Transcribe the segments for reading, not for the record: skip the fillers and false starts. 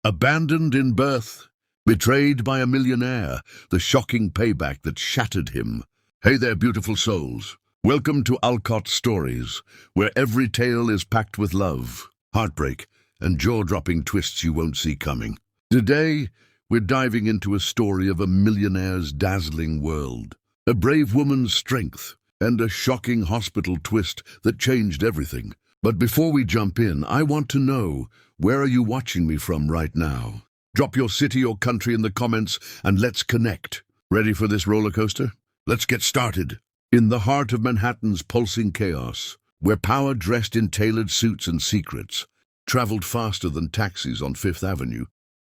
Abandoned in birth, betrayed by a millionaire, the shocking payback that shattered him. Hey there, beautiful souls. Welcome to Alcott Stories, where every tale is packed with love, heartbreak, and jaw-dropping twists you won't see coming. Today, we're diving into a story of a millionaire's dazzling world, a brave woman's strength, and a shocking hospital twist that changed everything. But before we jump in, I want to know, where are you watching me from right now? Drop your city or country in the comments and let's connect. Ready for this roller coaster? Let's get started. In the heart of Manhattan's pulsing chaos, where power dressed in tailored suits and secrets traveled faster than taxis on Fifth Avenue,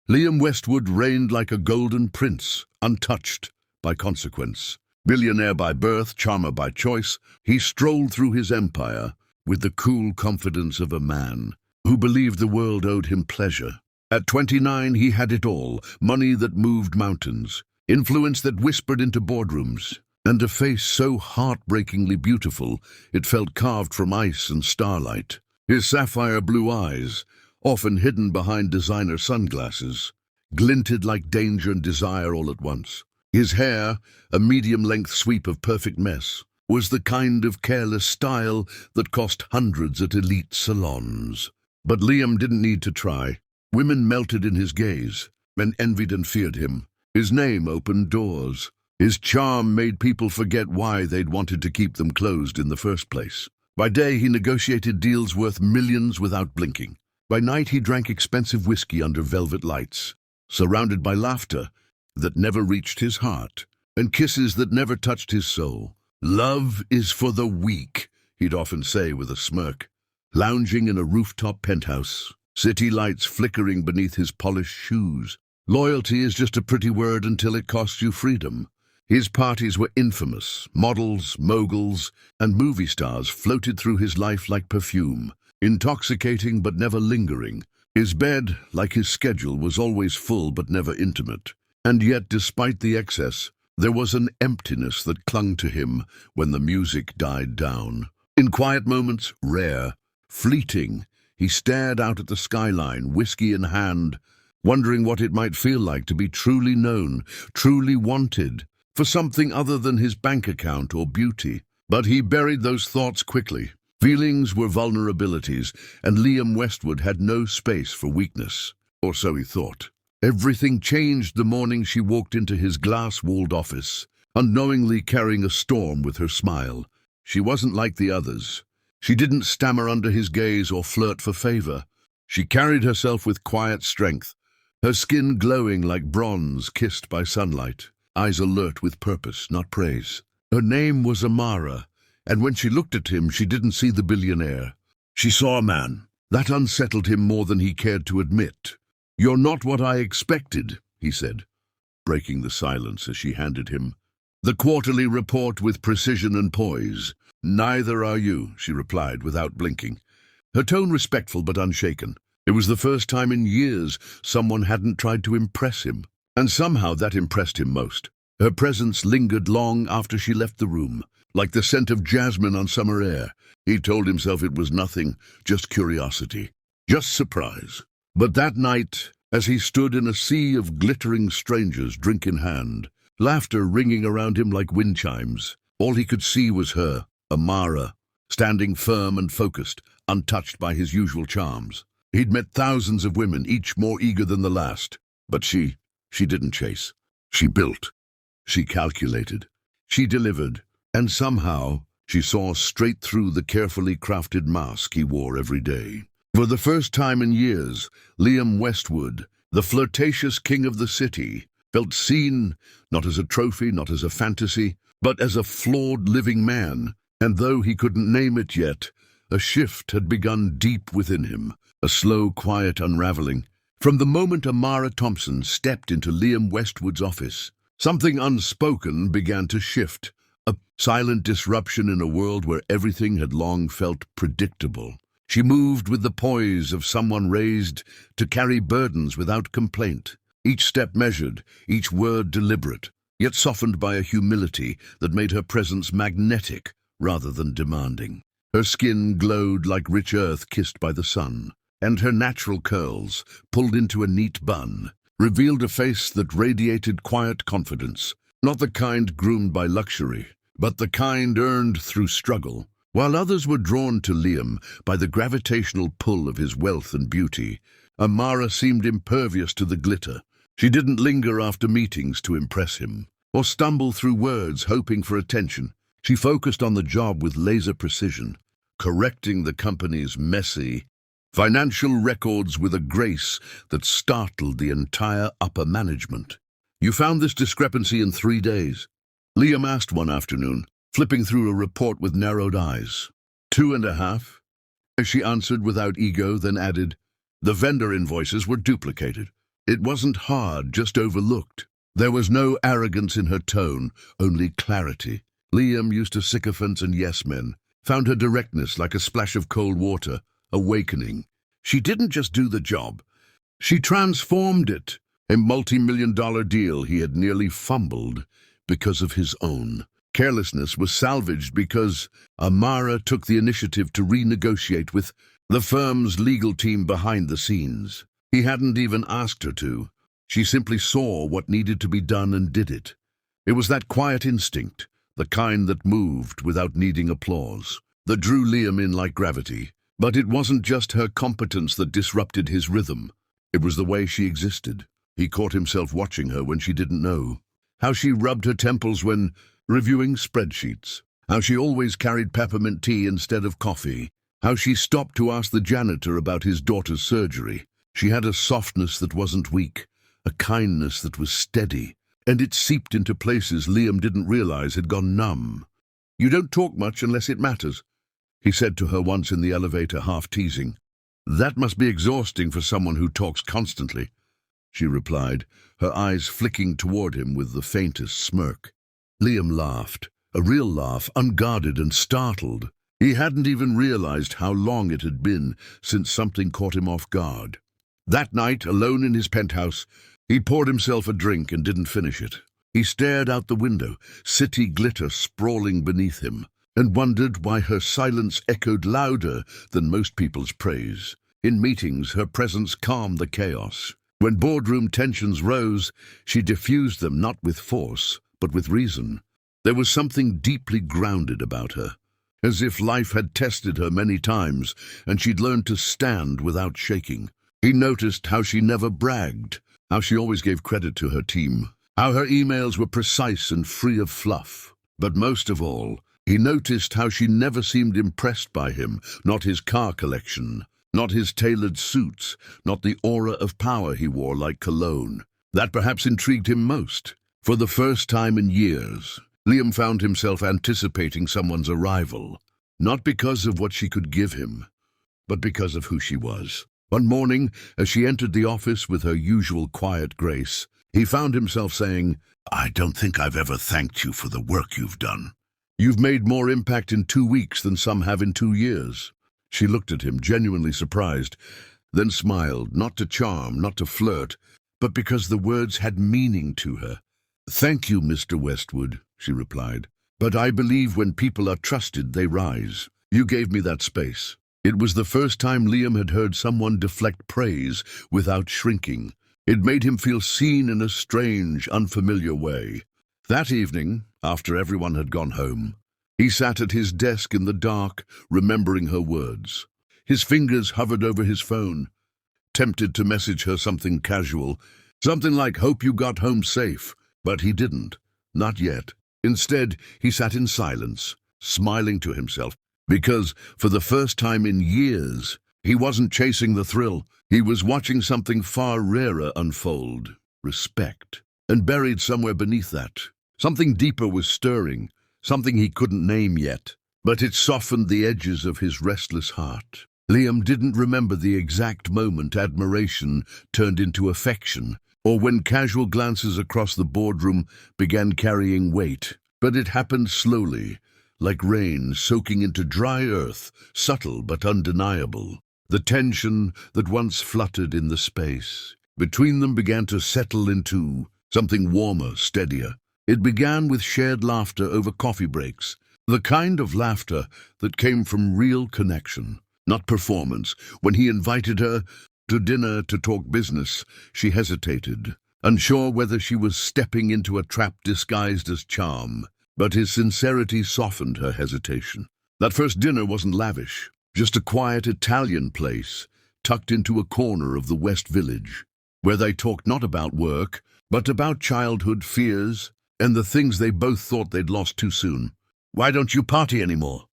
Liam Westwood reigned like a golden prince, untouched by consequence. Billionaire by birth, charmer by choice, he strolled through his empire with the cool confidence of a man who believed the world owed him pleasure. At 29, he had it all: money that moved mountains, influence that whispered into boardrooms, and a face so heartbreakingly beautiful it felt carved from ice and starlight. His sapphire blue eyes, often hidden behind designer sunglasses, glinted like danger and desire all at once. His hair, a medium-length sweep of perfect mess, was the kind of careless style that cost hundreds at elite salons. But Liam didn't need to try. Women melted in his gaze, men envied and feared him. His name opened doors. His charm made people forget why they'd wanted to keep them closed in the first place. By day, he negotiated deals worth millions without blinking. By night, he drank expensive whiskey under velvet lights, surrounded by laughter that never reached his heart, and kisses that never touched his soul. "Love is for the weak," he'd often say with a smirk, lounging in a rooftop penthouse, city lights flickering beneath his polished shoes. Loyalty is just a pretty word until it costs you freedom. His parties were infamous. Models, moguls, and movie stars floated through his life like perfume, intoxicating but never lingering. His bed, like his schedule, was always full but never intimate. And yet, despite the excess, there was an emptiness that clung to him when the music died down. In quiet moments, rare, fleeting, he stared out at the skyline, whiskey in hand, wondering what it might feel like to be truly known, truly wanted, for something other than his bank account or beauty. But he buried those thoughts quickly. Feelings were vulnerabilities, and Liam Westwood had no space for weakness, or so he thought. Everything changed the morning she walked into his glass-walled office, unknowingly carrying a storm with her smile. She wasn't like the others. She didn't stammer under his gaze or flirt for favor. She carried herself with quiet strength, her skin glowing like bronze kissed by sunlight, eyes alert with purpose, not praise. Her name was Amara, and when she looked at him, she didn't see the billionaire. She saw a man. That unsettled him more than he cared to admit. "You're not what I expected," he said, breaking the silence as she handed him the quarterly report with precision and poise. "Neither are you," she replied without blinking, her tone respectful but unshaken. It was the first time in years someone hadn't tried to impress him, and somehow that impressed him most. Her presence lingered long after she left the room, like the scent of jasmine on summer air. He told himself it was nothing, just curiosity, just surprise. But that night, as he stood in a sea of glittering strangers, drink in hand, laughter ringing around him like wind chimes, all he could see was her, Amara, standing firm and focused, untouched by his usual charms. He'd met thousands of women, each more eager than the last. But she didn't chase. She built. She calculated. She delivered. And somehow, she saw straight through the carefully crafted mask he wore every day. For the first time in years, Liam Westwood, the flirtatious king of the city, felt seen, not as a trophy, not as a fantasy, but as a flawed living man. And though he couldn't name it yet, a shift had begun deep within him, a slow, quiet unraveling. From the moment Amara Thompson stepped into Liam Westwood's office, something unspoken began to shift, a silent disruption in a world where everything had long felt predictable. She moved with the poise of someone raised to carry burdens without complaint, each step measured, each word deliberate, yet softened by a humility that made her presence magnetic rather than demanding. Her skin glowed like rich earth kissed by the sun. and her natural curls, pulled into a neat bun, revealed a face that radiated quiet confidence, not the kind groomed by luxury, but the kind earned through struggle. While others were drawn to Liam by the gravitational pull of his wealth and beauty, Amara seemed impervious to the glitter. She didn't linger after meetings to impress him, or stumble through words hoping for attention. She focused on the job with laser precision, correcting the company's messy financial records with a grace that startled the entire upper management. "You found this discrepancy in 3 days?" Liam asked one afternoon, flipping through a report with narrowed eyes. 2.5, she answered without ego, then added, "The vendor invoices were duplicated." It wasn't hard, just overlooked. There was no arrogance in her tone, only clarity. Liam, used to sycophants and yes-men, found her directness like a splash of cold water, awakening. She didn't just do the job. She transformed it, a multi-million-dollar deal he had nearly fumbled because of his own carelessness was salvaged because Amara took the initiative to renegotiate with the firm's legal team behind the scenes. He hadn't even asked her to. She simply saw what needed to be done and did it. It was that quiet instinct, the kind that moved without needing applause, that drew Liam in like gravity. But it wasn't just her competence that disrupted his rhythm. It was the way she existed. He caught himself watching her when she didn't know. How she rubbed her temples when reviewing spreadsheets. How she always carried peppermint tea instead of coffee. How she stopped to ask the janitor about his daughter's surgery. She had a softness that wasn't weak, a kindness that was steady, and it seeped into places Liam didn't realize had gone numb. "You don't talk much unless it matters," he said to her once in the elevator, half teasing. "That must be exhausting for someone who talks constantly," she replied, her eyes flicking toward him with the faintest smirk. Liam laughed, a real laugh, unguarded and startled. He hadn't even realized how long it had been since something caught him off guard. That night, alone in his penthouse, he poured himself a drink and didn't finish it. He stared out the window, city glitter sprawling beneath him, and wondered why her silence echoed louder than most people's praise. In meetings, her presence calmed the chaos. When boardroom tensions rose, she diffused them not with force, but with reason. There was something deeply grounded about her, as if life had tested her many times and she'd learned to stand without shaking. He noticed how she never bragged, how she always gave credit to her team, how her emails were precise and free of fluff. But most of all, he noticed how she never seemed impressed by him, not his car collection, not his tailored suits, not the aura of power he wore like cologne. That perhaps intrigued him most. For the first time in years, Liam found himself anticipating someone's arrival, not because of what she could give him, but because of who she was. One morning, as she entered the office with her usual quiet grace, he found himself saying, "I don't think I've ever thanked you for the work you've done. You've made more impact in 2 weeks than some have in 2 years." She looked at him, genuinely surprised, then smiled, not to charm, not to flirt, but because the words had meaning to her. "Thank you, Mr. Westwood," she replied. "But I believe when people are trusted, they rise. You gave me that space." It was the first time Liam had heard someone deflect praise without shrinking. It made him feel seen in a strange, unfamiliar way. That evening, after everyone had gone home, he sat at his desk in the dark, remembering her words. His fingers hovered over his phone, tempted to message her something casual, something like, "Hope you got home safe." But he didn't. Not yet. Instead, he sat in silence, smiling to himself, because, for the first time in years, he wasn't chasing the thrill. He was watching something far rarer unfold: respect. And buried somewhere beneath that, something deeper was stirring, something he couldn't name yet, but it softened the edges of his restless heart. Liam didn't remember the exact moment admiration turned into affection, or when casual glances across the boardroom began carrying weight, but it happened slowly, like rain soaking into dry earth, subtle but undeniable. The tension that once fluttered in the space between them began to settle into something warmer, steadier. It began with shared laughter over coffee breaks, the kind of laughter that came from real connection, not performance. When he invited her to dinner to talk business, she hesitated, unsure whether she was stepping into a trap disguised as charm. But his sincerity softened her hesitation. That first dinner wasn't lavish, just a quiet Italian place, tucked into a corner of the West Village, where they talked not about work, but about childhood fears and the things they both thought they'd lost too soon. "Why don't you party anymore?"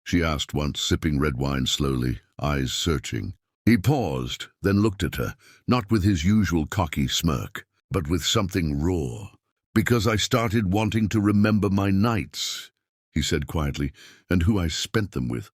she asked once, sipping red wine slowly, eyes searching. He paused, then looked at her, not with his usual cocky smirk, but with something raw. "Because I started wanting to remember my nights," he said quietly, "and who I spent them with."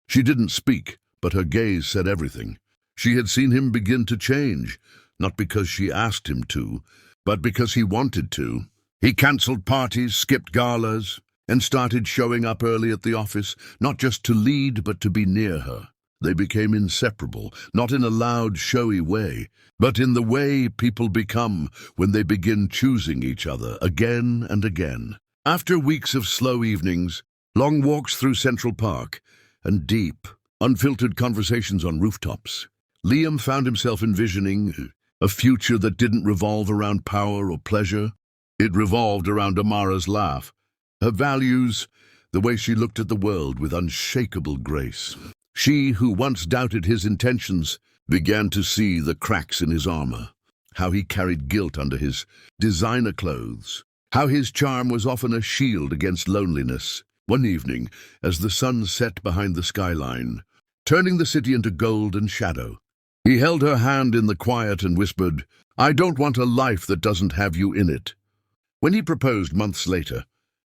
She didn't speak, but her gaze said everything. She had seen him begin to change, not because she asked him to, but because he wanted to. He cancelled parties, skipped galas, and started showing up early at the office, not just to lead, but to be near her. They became inseparable, not in a loud, showy way, but in the way people become when they begin choosing each other again and again. After weeks of slow evenings, long walks through Central Park, and deep, unfiltered conversations on rooftops, Liam found himself envisioning a future that didn't revolve around power or pleasure. It revolved around Amara's laugh, her values, the way she looked at the world with unshakable grace. She, who once doubted his intentions, began to see the cracks in his armor, how he carried guilt under his designer clothes, how his charm was often a shield against loneliness. One evening, as the sun set behind the skyline, turning the city into gold and shadow, he held her hand in the quiet and whispered, "I don't want a life that doesn't have you in it." When he proposed months later,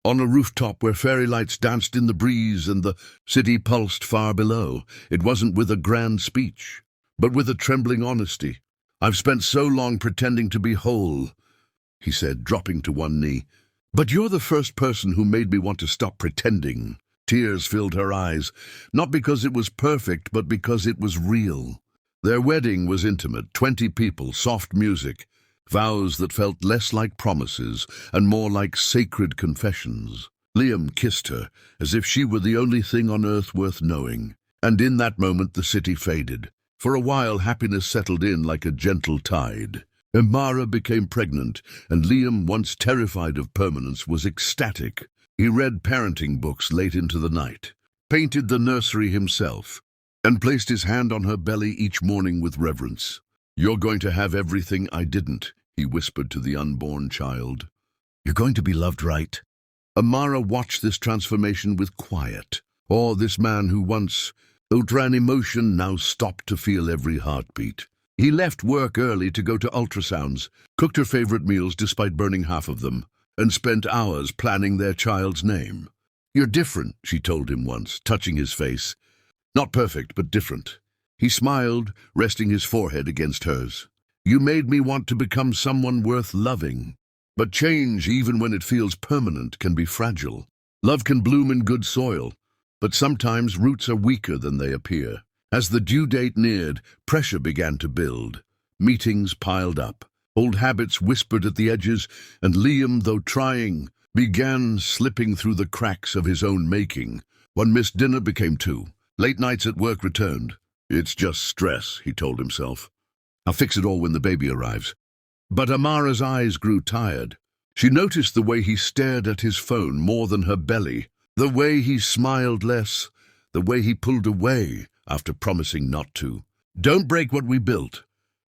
on a rooftop where fairy lights danced in the breeze and the city pulsed far below, it wasn't with a grand speech, but with a trembling honesty. "I've spent so long pretending to be whole," he said, dropping to one knee. "But you're the first person who made me want to stop pretending." Tears filled her eyes, not because it was perfect, but because it was real. Their wedding was intimate, 20 people, soft music, vows that felt less like promises and more like sacred confessions. Liam kissed her, as if she were the only thing on earth worth knowing. And in that moment the city faded. For a while happiness settled in like a gentle tide. Amara became pregnant, and Liam, once terrified of permanence, was ecstatic. He read parenting books late into the night, painted the nursery himself, and placed his hand on her belly each morning with reverence. "You're going to have everything I didn't," he whispered to the unborn child. "You're going to be loved right." Amara watched this transformation with quiet. This man who once outran emotion now stopped to feel every heartbeat. He left work early to go to ultrasounds, cooked her favorite meals despite burning half of them, and spent hours planning their child's name. "You're different," she told him once, touching his face. "Not perfect, but different." He smiled, resting his forehead against hers. "You made me want to become someone worth loving." But change, even when it feels permanent, can be fragile. Love can bloom in good soil, but sometimes roots are weaker than they appear. As the due date neared, pressure began to build. Meetings piled up. Old habits whispered at the edges, and Liam, though trying, began slipping through the cracks of his own making. One missed dinner became two. Late nights at work returned. "It's just stress," he told himself. "I'll fix it all when the baby arrives." But Amara's eyes grew tired. She noticed the way he stared at his phone more than her belly, the way he smiled less, the way he pulled away after promising not to. "Don't break what we built,"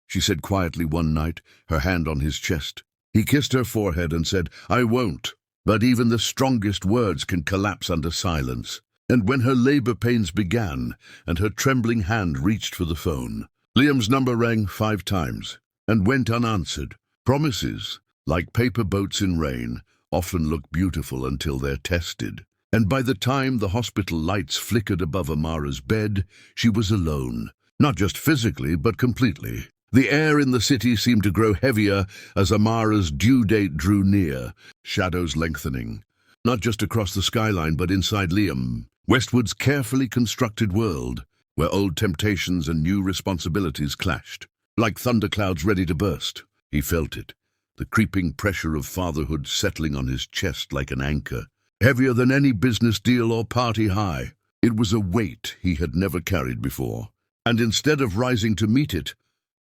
she said quietly one night, her hand on his chest. He kissed her forehead and said, "I won't." But even the strongest words can collapse under silence. And when her labor pains began, and her trembling hand reached for the phone, Liam's number rang 5 times and went unanswered. Promises, like paper boats in rain, often look beautiful until they're tested. And by the time the hospital lights flickered above Amara's bed, she was alone. Not just physically, but completely. The air in the city seemed to grow heavier as Amara's due date drew near, shadows lengthening. Not just across the skyline, but inside Liam, Westwood's carefully constructed world, where old temptations and new responsibilities clashed. Like thunderclouds ready to burst, he felt it, the creeping pressure of fatherhood settling on his chest like an anchor, heavier than any business deal or party high. It was a weight he had never carried before, and instead of rising to meet it,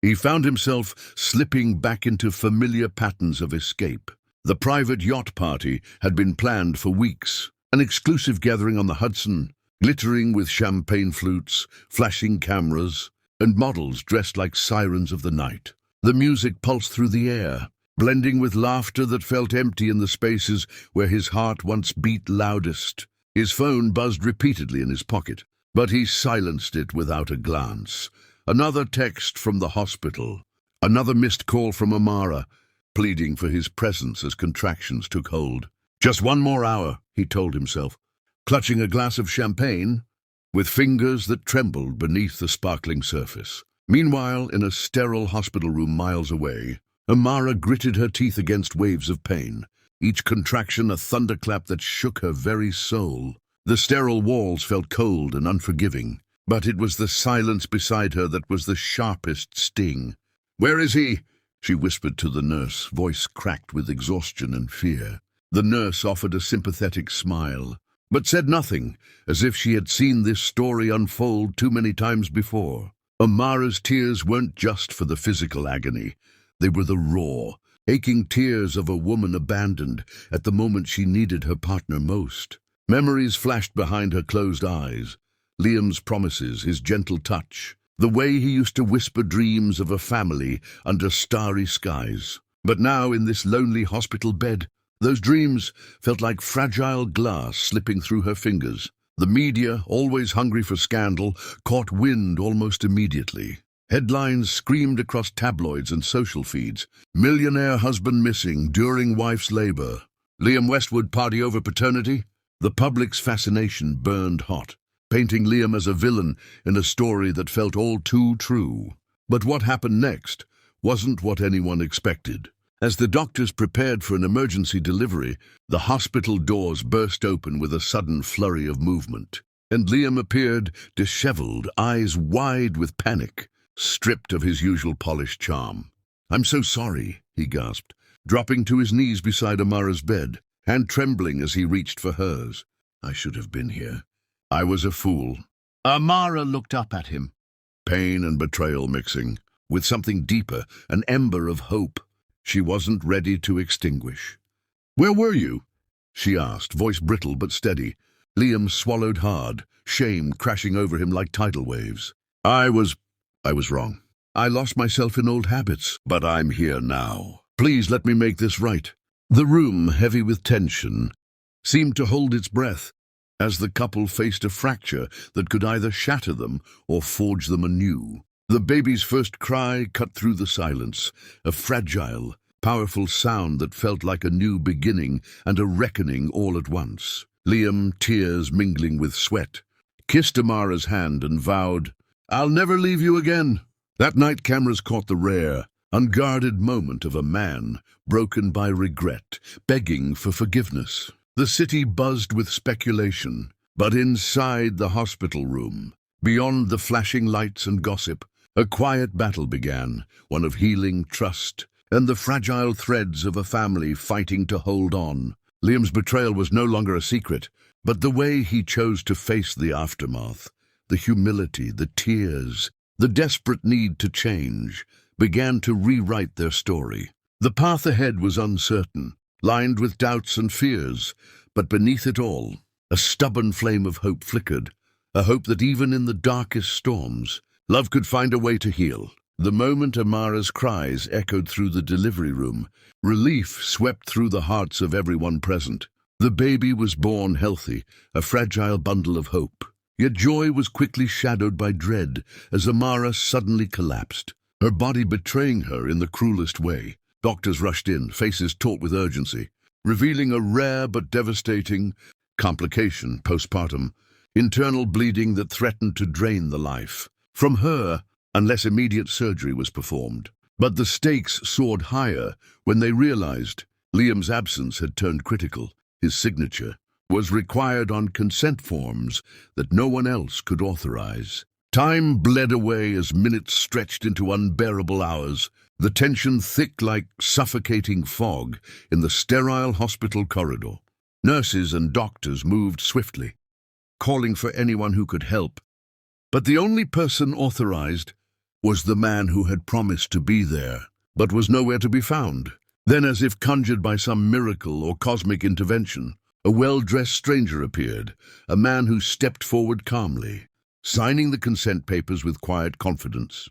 he found himself slipping back into familiar patterns of escape. The private yacht party had been planned for weeks, an exclusive gathering on the Hudson, glittering with champagne flutes, flashing cameras, and models dressed like sirens of the night. The music pulsed through the air, blending with laughter that felt empty in the spaces where his heart once beat loudest. His phone buzzed repeatedly in his pocket, but he silenced it without a glance. Another text from the hospital, another missed call from Amara, pleading for his presence as contractions took hold. Just one more hour, he told himself, clutching a glass of champagne with fingers that trembled beneath the sparkling surface. Meanwhile, in a sterile hospital room miles away, Amara gritted her teeth against waves of pain, each contraction a thunderclap that shook her very soul. The sterile walls felt cold and unforgiving, but it was the silence beside her that was the sharpest sting. "Where is he?" she whispered to the nurse, voice cracked with exhaustion and fear. The nurse offered a sympathetic smile, but said nothing, as if she had seen this story unfold too many times before. Amara's tears weren't just for the physical agony. They were the raw, aching tears of a woman abandoned at the moment she needed her partner most. Memories flashed behind her closed eyes. Liam's promises, his gentle touch, the way he used to whisper dreams of a family under starry skies. But now, in this lonely hospital bed, those dreams felt like fragile glass slipping through her fingers. The media, always hungry for scandal, caught wind almost immediately. Headlines screamed across tabloids and social feeds. "Millionaire husband missing during wife's labor. Liam Westwood party over paternity." The public's fascination burned hot, painting Liam as a villain in a story that felt all too true. But what happened next wasn't what anyone expected. As the doctors prepared for an emergency delivery, the hospital doors burst open with a sudden flurry of movement, and Liam appeared, disheveled, eyes wide with panic, stripped of his usual polished charm. "I'm so sorry," he gasped, dropping to his knees beside Amara's bed, hand trembling as he reached for hers. "I should have been here. I was a fool." Amara looked up at him, pain and betrayal mixing, with something deeper, an ember of hope she wasn't ready to extinguish. "Where were you?" she asked, voice brittle but steady. Liam swallowed hard, shame crashing over him like tidal waves. I was wrong. I lost myself in old habits, but I'm here now. Please let me make this right." The room, heavy with tension, seemed to hold its breath as the couple faced a fracture that could either shatter them or forge them anew. The baby's first cry cut through the silence, a fragile, powerful sound that felt like a new beginning and a reckoning all at once. Liam, tears mingling with sweat, kissed Amara's hand and vowed, "I'll never leave you again." That night cameras caught the rare, unguarded moment of a man broken by regret, begging for forgiveness. The city buzzed with speculation, but inside the hospital room, beyond the flashing lights and gossip, a quiet battle began, one of healing, trust, and the fragile threads of a family fighting to hold on. Liam's betrayal was no longer a secret, but the way he chose to face the aftermath, the humility, the tears, the desperate need to change, began to rewrite their story. The path ahead was uncertain, lined with doubts and fears, but beneath it all, a stubborn flame of hope flickered, a hope that even in the darkest storms, love could find a way to heal. The moment Amara's cries echoed through the delivery room, relief swept through the hearts of everyone present. The baby was born healthy, a fragile bundle of hope. Yet joy was quickly shadowed by dread as Amara suddenly collapsed, her body betraying her in the cruelest way. Doctors rushed in, faces taut with urgency, revealing a rare but devastating complication, postpartum, internal bleeding that threatened to drain the life from her unless immediate surgery was performed. But the stakes soared higher when they realized Liam's absence had turned critical. His signature was required on consent forms that no one else could authorize. Time bled away as minutes stretched into unbearable hours, the tension thick like suffocating fog in the sterile hospital corridor. Nurses and doctors moved swiftly, calling for anyone who could help. But the only person authorized was the man who had promised to be there, but was nowhere to be found. Then, as if conjured by some miracle or cosmic intervention, a well-dressed stranger appeared, a man who stepped forward calmly, signing the consent papers with quiet confidence.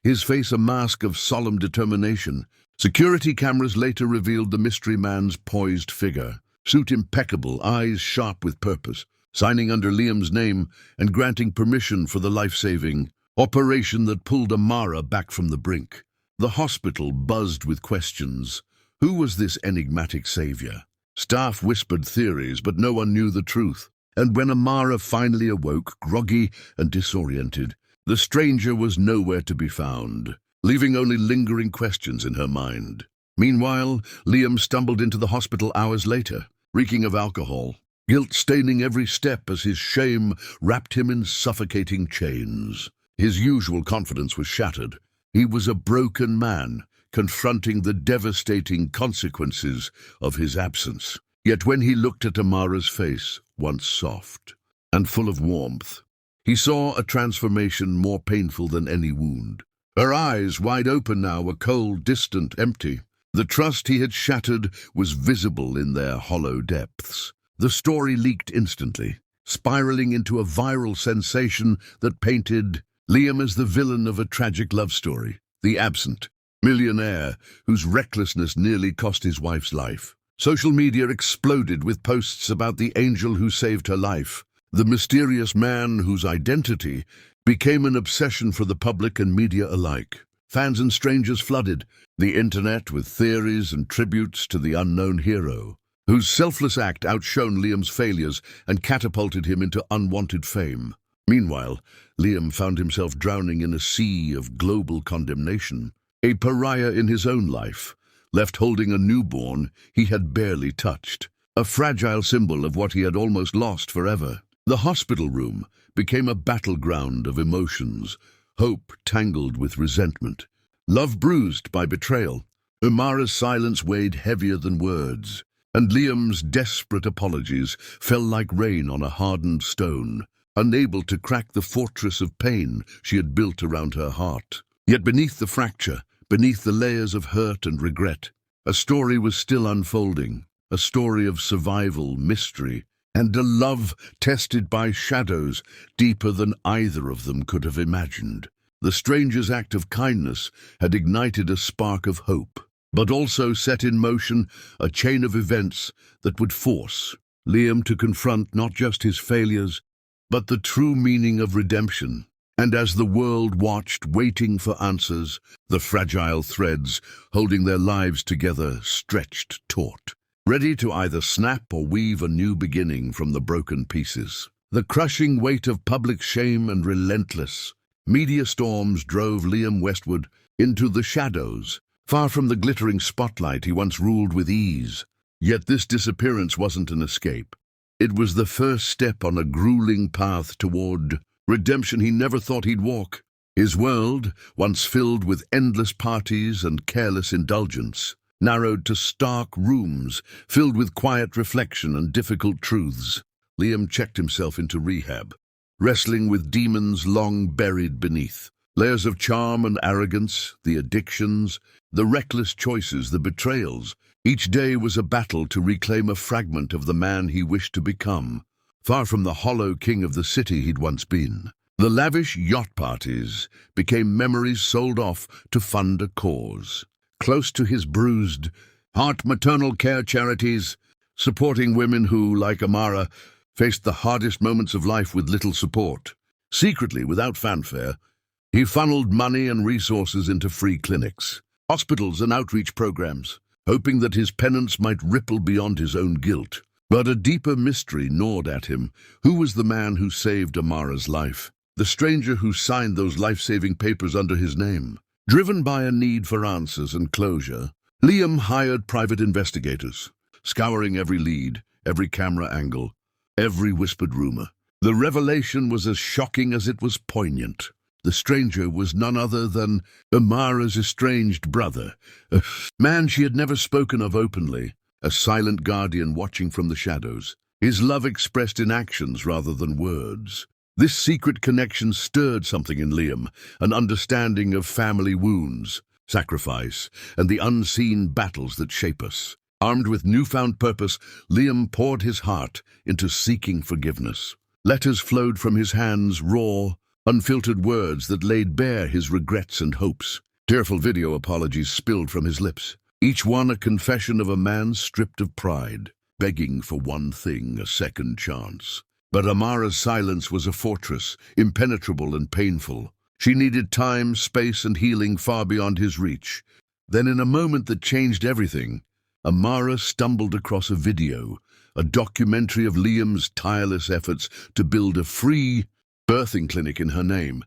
His face a mask of solemn determination. Security cameras later revealed the mystery man's poised figure, suit impeccable, eyes sharp with purpose, signing under Liam's name and granting permission for the life-saving operation that pulled Amara back from the brink. The hospital buzzed with questions. Who was this enigmatic savior? Staff whispered theories, but no one knew the truth. And when Amara finally awoke, groggy and disoriented, the stranger was nowhere to be found, leaving only lingering questions in her mind. Meanwhile, Liam stumbled into the hospital hours later, reeking of alcohol, guilt staining every step as his shame wrapped him in suffocating chains. His usual confidence was shattered. He was a broken man, confronting the devastating consequences of his absence. Yet when he looked at Amara's face, once soft and full of warmth, he saw a transformation more painful than any wound. Her eyes, wide open now, were cold, distant, empty. The trust he had shattered was visible in their hollow depths. The story leaked instantly, spiraling into a viral sensation that painted Liam as the villain of a tragic love story, the absent millionaire whose recklessness nearly cost his wife's life. Social media exploded with posts about the angel who saved her life, the mysterious man whose identity became an obsession for the public and media alike. Fans and strangers flooded the internet with theories and tributes to the unknown hero, whose selfless act outshone Liam's failures and catapulted him into unwanted fame. Meanwhile, Liam found himself drowning in a sea of global condemnation, a pariah in his own life, left holding a newborn he had barely touched, a fragile symbol of what he had almost lost forever. The hospital room became a battleground of emotions, hope tangled with resentment, love bruised by betrayal. Amara's silence weighed heavier than words, and Liam's desperate apologies fell like rain on a hardened stone, unable to crack the fortress of pain she had built around her heart. Yet beneath the fracture, beneath the layers of hurt and regret, a story was still unfolding, a story of survival, mystery, and a love tested by shadows deeper than either of them could have imagined. The stranger's act of kindness had ignited a spark of hope, but also set in motion a chain of events that would force Liam to confront not just his failures, but the true meaning of redemption. And as the world watched, waiting for answers, the fragile threads holding their lives together stretched taut, ready to either snap or weave a new beginning from the broken pieces. The crushing weight of public shame and relentless media storms drove Liam westward into the shadows, far from the glittering spotlight he once ruled with ease. Yet this disappearance wasn't an escape. It was the first step on a grueling path toward redemption he never thought he'd walk. His world, once filled with endless parties and careless indulgence, narrowed to stark rooms filled with quiet reflection and difficult truths. Liam checked himself into rehab, wrestling with demons long buried beneath. Layers of charm and arrogance, the addictions, the reckless choices, the betrayals. Each day was a battle to reclaim a fragment of the man he wished to become, far from the hollow king of the city he'd once been. The lavish yacht parties became memories sold off to fund a cause. Close to his bruised heart, maternal care charities, supporting women who, like Amara, faced the hardest moments of life with little support. Secretly, without fanfare, he funneled money and resources into free clinics, hospitals and outreach programs, hoping that his penance might ripple beyond his own guilt. But a deeper mystery gnawed at him. Who was the man who saved Amara's life? The stranger who signed those life-saving papers under his name? Driven by a need for answers and closure, Liam hired private investigators, scouring every lead, every camera angle, every whispered rumor. The revelation was as shocking as it was poignant. The stranger was none other than Amara's estranged brother, a man she had never spoken of openly, a silent guardian watching from the shadows. his love expressed in actions rather than words. This secret connection stirred something in Liam, an understanding of family wounds, sacrifice, and the unseen battles that shape us. Armed with newfound purpose, Liam poured his heart into seeking forgiveness. Letters flowed from his hands, raw, unfiltered words that laid bare his regrets and hopes. Tearful video apologies spilled from his lips, each one a confession of a man stripped of pride, begging for one thing, a second chance. But Amara's silence was a fortress, impenetrable and painful. She needed time, space, and healing far beyond his reach. Then, in a moment that changed everything, Amara stumbled across a video, a documentary of Liam's tireless efforts to build a free birthing clinic in her name,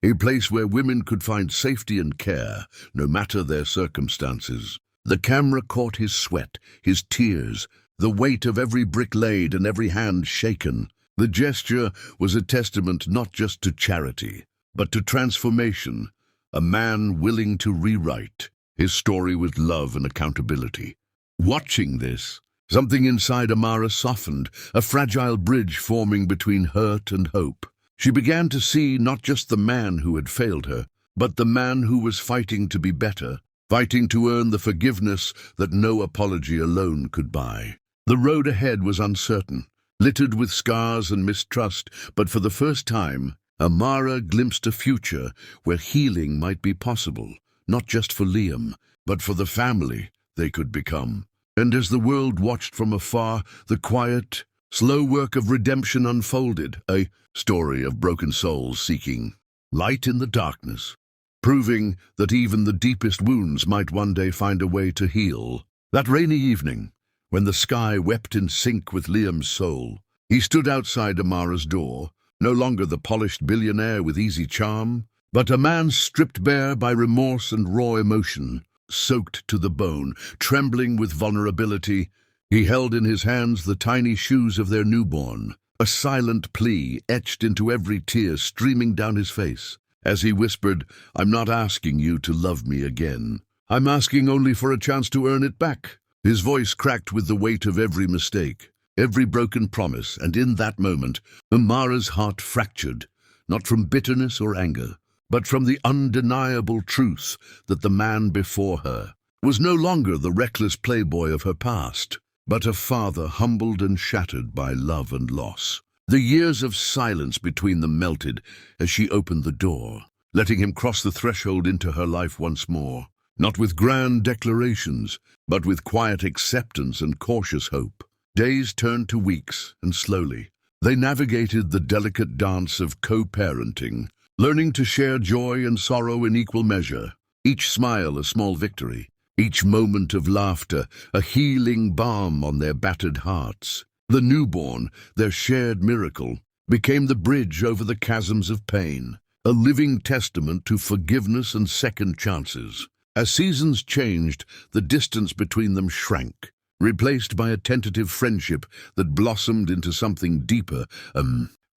a place where women could find safety and care, no matter their circumstances. The camera caught his sweat, his tears, the weight of every brick laid and every hand shaken. The gesture was a testament not just to charity, but to transformation, a man willing to rewrite his story with love and accountability. Watching this, something inside Amara softened, a fragile bridge forming between hurt and hope. She began to see not just the man who had failed her, but the man who was fighting to be better, fighting to earn the forgiveness that no apology alone could buy. The road ahead was uncertain, littered with scars and mistrust, but for the first time, Amara glimpsed a future where healing might be possible, not just for Liam, but for the family they could become. And as the world watched from afar, the quiet, slow work of redemption unfolded, a story of broken souls seeking light in the darkness, proving that even the deepest wounds might one day find a way to heal. That rainy evening, when the sky wept in sync with Liam's soul, he stood outside Amara's door, no longer the polished billionaire with easy charm, but a man stripped bare by remorse and raw emotion, soaked to the bone, trembling with vulnerability. He held in his hands the tiny shoes of their newborn, a silent plea etched into every tear streaming down his face. As he whispered, "I'm not asking you to love me again. I'm asking only for a chance to earn it back." His voice cracked with the weight of every mistake, every broken promise, and in that moment, Amara's heart fractured, not from bitterness or anger, but from the undeniable truth that the man before her was no longer the reckless playboy of her past, but a father humbled and shattered by love and loss. The years of silence between them melted as she opened the door, letting him cross the threshold into her life once more, not with grand declarations, but with quiet acceptance and cautious hope. Days turned to weeks, and slowly, they navigated the delicate dance of co-parenting, learning to share joy and sorrow in equal measure, each smile a small victory, each moment of laughter a healing balm on their battered hearts. The newborn, their shared miracle, became the bridge over the chasms of pain, a living testament to forgiveness and second chances. As seasons changed, the distance between them shrank, replaced by a tentative friendship that blossomed into something deeper, a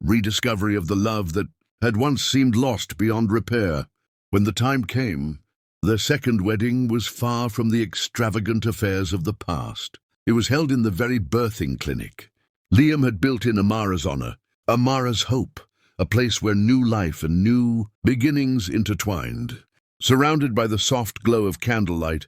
rediscovery of the love that had once seemed lost beyond repair. When the time came, their second wedding was far from the extravagant affairs of the past. It was held in the very birthing clinic Liam had built in Amara's honor, Amara's hope, a place where new life and new beginnings intertwined. Surrounded by the soft glow of candlelight,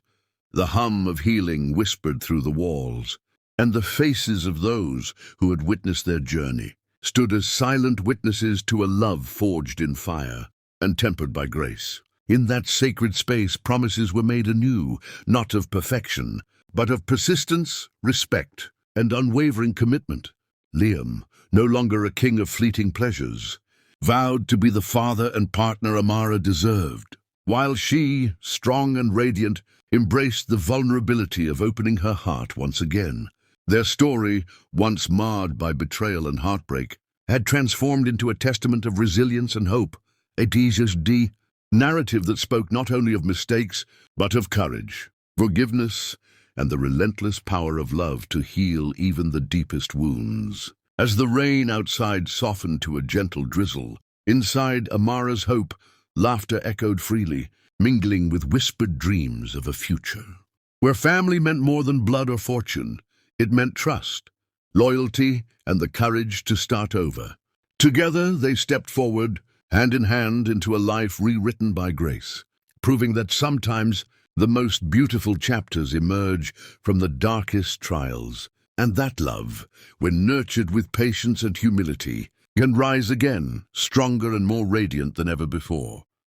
the hum of healing whispered through the walls, and the faces of those who had witnessed their journey stood as silent witnesses to a love forged in fire and tempered by grace. In that sacred space, promises were made anew, not of perfection, but of persistence, respect, and unwavering commitment. Liam, no longer a king of fleeting pleasures, vowed to be the father and partner Amara deserved, while she, strong and radiant, embraced the vulnerability of opening her heart once again. Their story, once marred by betrayal and heartbreak, had transformed into a testament of resilience and hope, a narrative that spoke not only of mistakes, but of courage, forgiveness, and the relentless power of love to heal even the deepest wounds. As the rain outside softened to a gentle drizzle, inside Amara's hope, laughter echoed freely, mingling with whispered dreams of a future. Where family meant more than blood or fortune, it meant trust, loyalty, and the courage to start over. Together, they stepped forward, hand in hand, into a life rewritten by grace, proving that sometimes the most beautiful chapters emerge from the darkest trials, and that love, when nurtured with patience and humility, can rise again, stronger and more radiant than ever before.